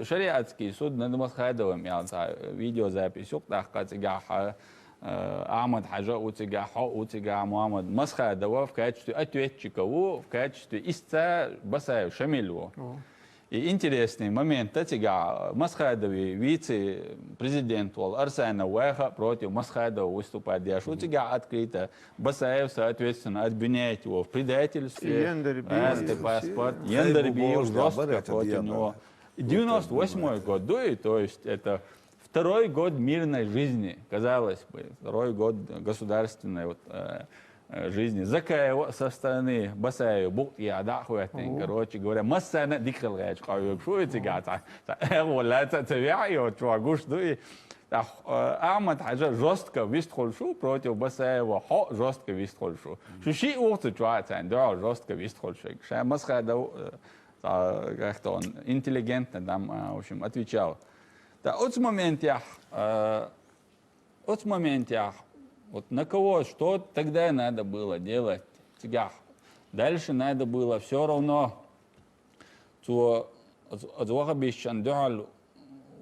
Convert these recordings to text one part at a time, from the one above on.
شريعتكي سود ندمس خادوم يعني فيديو زابيس يقطع قاتجاه أحمد حاجة وتجاه حق وتجاه محمد مسخة دوا في كاتش أتويتشكو في كاتش إستا بس شملوا интересный момент тетига Масхадови вице-президент Арсена Уэха против Масхадова выступает. Шутига открыто. Басаев, соответственно, обвиняет его в предательстве. Паспорт. Яндербиев жестко против него. 98-й год, то есть это второй год мирной жизни, казалось бы, второй год государственной жизни. Закаева со стороны Басаева бук я дахуятин, короче говоря, массана дикал гач, что это гата, вала татавиаю, чуагуш дуи. Ахмад Хаджа жестко выступил против Басаева, жестко выступил. Шуши угты чуатан, да, жестко выступил. Ша Масхада как-то он интеллигентно там, в общем, отвечал. Да, от момента, вот на кого, что тогда надо было делать? Дальше надо было все равно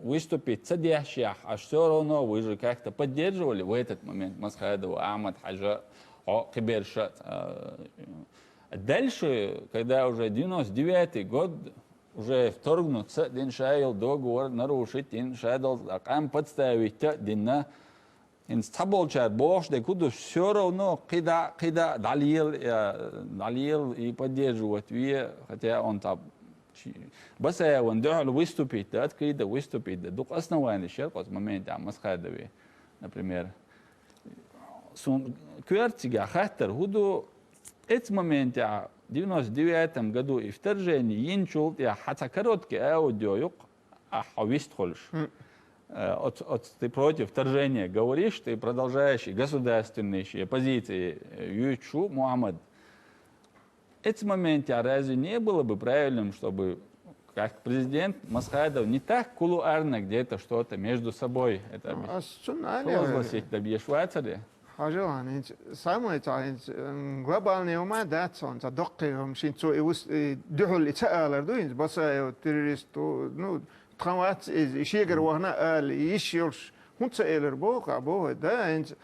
выступить садящих, а все равно вы же как-то поддерживали в этот момент Масхадова, Ахмад Хаджа, Кибершат. Дальше, когда уже 99-й год, уже вторгнуться, Дин Шайл договор нарушить, Дин Шайдал Акам подставить, Дина инстаболчат Бог, да куда все равно кида далил и поддерживать, хотя он там Басая он дал выступить, да, открыто выступить, да, дух основания шерк в моменте Масхадови, например. Квертига хаттер худу этот момент в 99 году и вторжение Инчул, я хотя короткий аудио, выстхольш. Ты против вторжения говоришь, ты продолжаешь государственные позиции Ючу Мухаммад. Этот момент разве не было бы правильным, чтобы как президент Масхадов не так кулуарно где-то что-то между собой это возгласить добьешься? حاجة سامع глобальный умадат сон задокком шинцо духол итаалар дуин баса террористу ну трават ишегер вахна ал ишёлш хунцаэлер бока бо да инт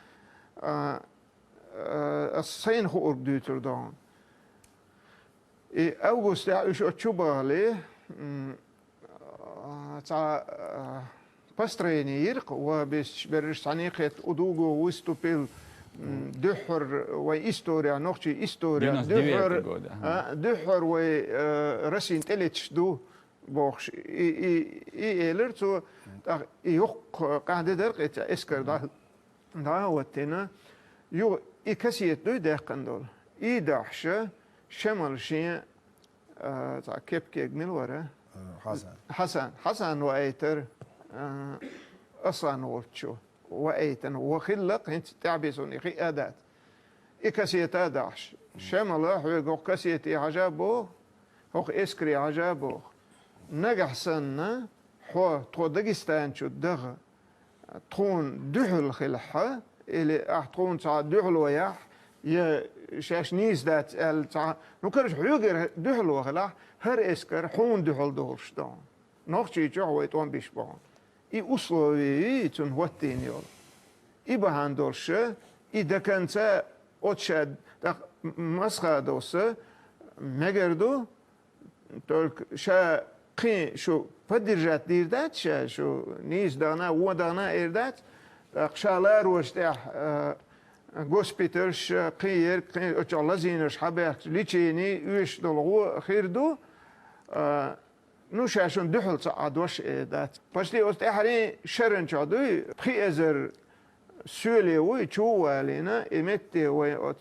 асайн хор дютер дан и август я ещё чубали та построение ирк وبش برشانيقة أدوغو وستوبيل دحر وإستوريا نقطة إستوريا دحر ورسين تلتش دو بوخش إيلرتو يوق قاعدة درقة إسكر ده وتنا يو إكسيت دو دقن دول إيدحشة شمال شيء تا كيف كيجمل ورا حسن وأيتر أصلاً وشو وأيتن وخلق أنت تعبسون قيادات إكسية داعش شمله هو كسية عجابه هو إسكري عجابه نجح سنة هو تودجستان شو دغ تون دحل خلحة اللي أحتون تاع دحل وياح يا شاش نيز دات تاع نكرش حيوجر دحل وخلح هر إسكر حون دحل دورشتان نقطة جوه توان بيشبهون I uslovi tun hottinjol. I behandelse, I dekence otšed, tak maskadose, megerdu, tolk ša qi šo поддержать дирдат, šo низ дана, удана ирдат, tak šalar وشتاح госпиталш قير otšalazinosh habek lichini ush dolgu khirdu. نوش عشان دحل صعد وش دات بس لي أستحري شرن شادوي بخي أزر سولي وي شو لنا إمتى وي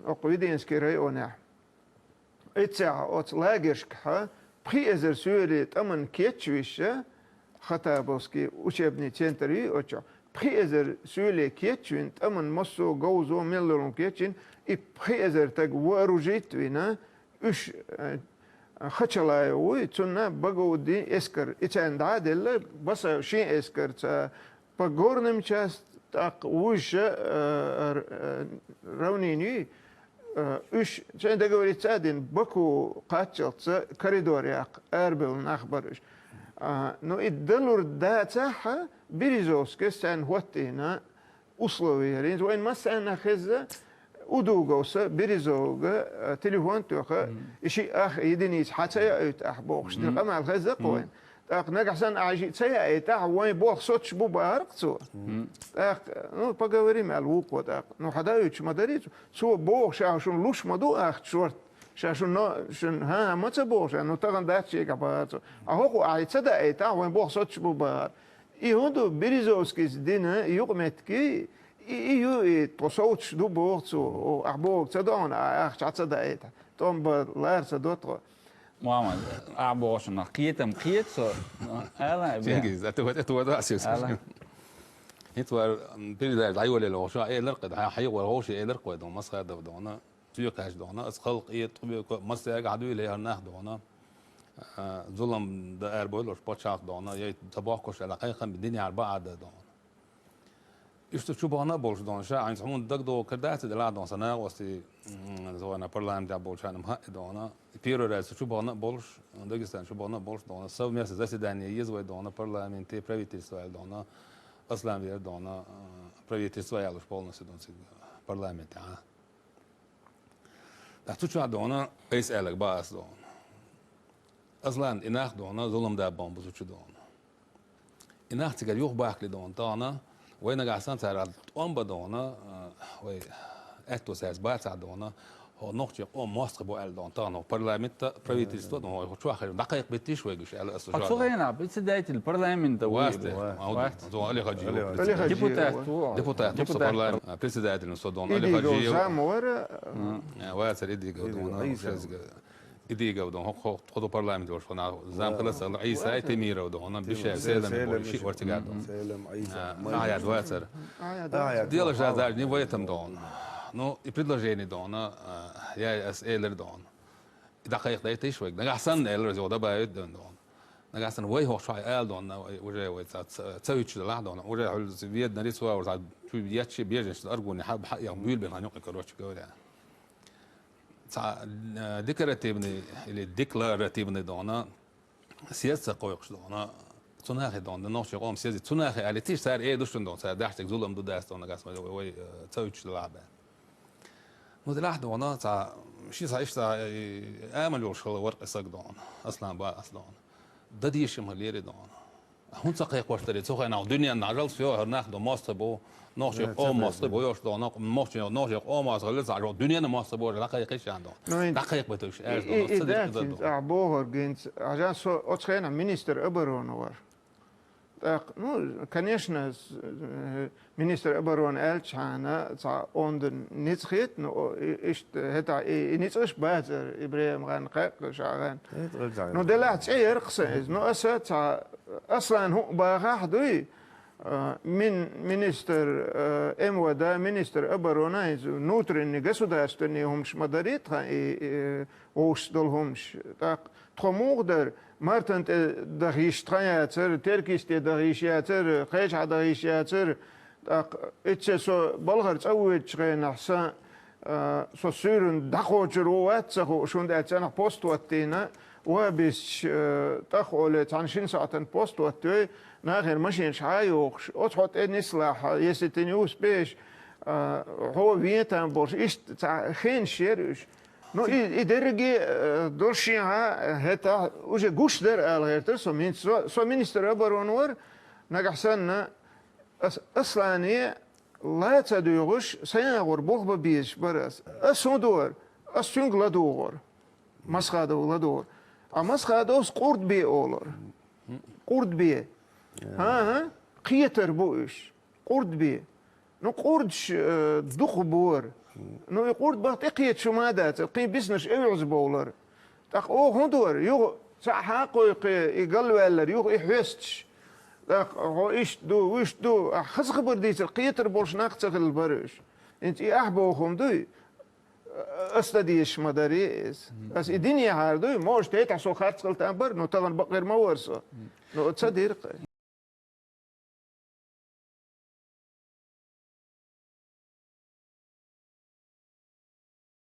أقويدين سكري أنا إتسع أتلاقيش كها بخي أزر سولي تمن كيتشويشة خطأ بوسكي وشبني تنتري أتشع بخي أزر سولي كيتشوين تمن مصو جوزو ملون كيتشين بخي أزر تج وروجيت وينا وش خشلاي وي تنا بقودي إسكر إتشان دادل بس شيء إسكر تا بقورنم شاست تاق وش رونيني üç sen de говорится Baku قاتشلت كوريدورياق أربل نخبرش نو الدلور ده تاعها بريزوسك سان هوتينا условия وين ما سان خزة ودوغوس بريزوغ تليفون توخ شيء أخ يدنيس حتى يأت أحبوخش نقام على الخزة قوين تاق نجحسن عايشي تسيا تاع وين بوخ صوتش بو بارق سو تاق نو باغوري مع الوقو تاق نو حدايتش مداريت سو بوخ شاشون لوش مدو اخ شورت شاشون نو شن ها ما تبوخ نو تاغن دات شي كبات اهو عاي تدا تاع وين بوخ صوتش بو بار يهودو بريزوسكيس دينا يقمتكي يو تصوتش دو بوخ سو احبوك تدون اخ تدا توم بلارس دوتو محمد أعبوش نقيتم قيت سو ألا Jenkins, det var det asjus. Hit var biri der dai wala lo sha lirqad ha hay wala ho shay lirqad do mas khada dona tuyqash dona as khalq yatqu mas qadu ilayha nah dona ظلم ده اربول اور پچاق dona ya tabaq kosh ala qayqan بالدنيا arba'a dona işte şu bana bolş dona sha ayn samun dag do kardat de la dona sana wasti zona parlam da bolşanım ha dona Piro raz şu bana bolş Dagestan şu bana bolş dona совместно заседание езвой dona парламенте правительства dona aslan ver dona правительство ялыш полностью dona парламент а da tuçu dona اسالك باس dona aslan inaq dona zulm da bomb tuçu dona inaq tigal yox baqli dona وين قاعدين ترى أم بدونا وإتوساس باتع دونا هو نقطة مصر بقول دون تانو برلمانت بريفيتيستو دون هو شو آخر دقائق بتيش ويجوش على أساس شو غينا بتسدايت البرلمان واسطة دون علي خجيو ديبوتات برلمان بريسيدنت النصدون علي خجيو واسر إديجو دون إديجو دون هو خدوا برلمان دورش خنا زام خلاص عيسى تميرو دون بيش سلم شيء ورتقال سلم عيسى عياد واسر ديال جازار نيويتم دون Ну, и предложение дона, я с Эйлер дон. И дақайық да это ишвек. Нагасан Эйлер зода байт дон. Нагасан вой хош фай Эйл дон, уже вой цаючи да дон. Уже хул виед нарис ва ورزع شو بياتشي بيجنش أرجوني حب حق يوم بيل بين هنيوك كروش كودا. ديكراتيبني اللي ديكلاراتيبني دونا سياسة قويقش دونا تناخي دون نوش يقوم سياسي تناخي على تيش صار إيه دوش دون صار دحتك ظلم دو داس دون نقاس وي تاويتش للعبة مدلح دونا تاع شي صايش تاع آمل يوش ورق ساق دون أصلا با أصلا دديش مهليري دون هون ساقيق واشتري تسوخي ناو دنيا نعجل فيها هرناخ دو ماستر بو نوش يقوم ماستر بو يوش دون نوش يقوم ماستر لسه دنيا ماستر بو دقيق ايش عندهم دقيق بتوش ايش دون صدق عبوهر جنس عشان سو اتخينا مينستر ابرونور Ну, конечно, министр обороны Эльчана он не схит, но это и не слышь базар Ибраим ган как шаган. Но делать يرقص но أسد أصلاً هو باخدوي من министр МВД министр обороны внутренний государственный همش مداريتها وش دولهمش так تموغدر مرتنت دغيشترياتر تركيست دغيشياتر قيش دغيشياتر اتسو بلغر تسويت شغين احسن سو سيرن دقوجروات سو شوند اتسنا بوست واتينا وبس تخول تانشين ساعتن بوست واتي ناخر ماشين شايوخ اوتحط نسلاح يستنيوس بيش هو فيتان بورش ايش خين شيرش Ну и дороги дольшиها هتا уже гуш дер алгертер со министр обороны нагасанна أصلاني لا تدوغش سينغور بوغ بيش برس أسودور أسونغ لدور مسخادو لدور أمسخادو قرد بي أولر قرد بي ها قيتر بوش قرد بي نو قردش دوخ بور نو يقول بطيقية شو مادات قي بيزنس ايوز بولر تاق او هندور يو صحاقو يقلو يلر يو يحوستش تاق هو ايش دو ويش دو خص خبر ديت القيتر بولش ناقصك البرش انت احبو خمدوي استديش مداريس بس الدنيا هاردوي موش تيتع سو خارج قلت امبر نو طبعا بقير مورسو نو تصدير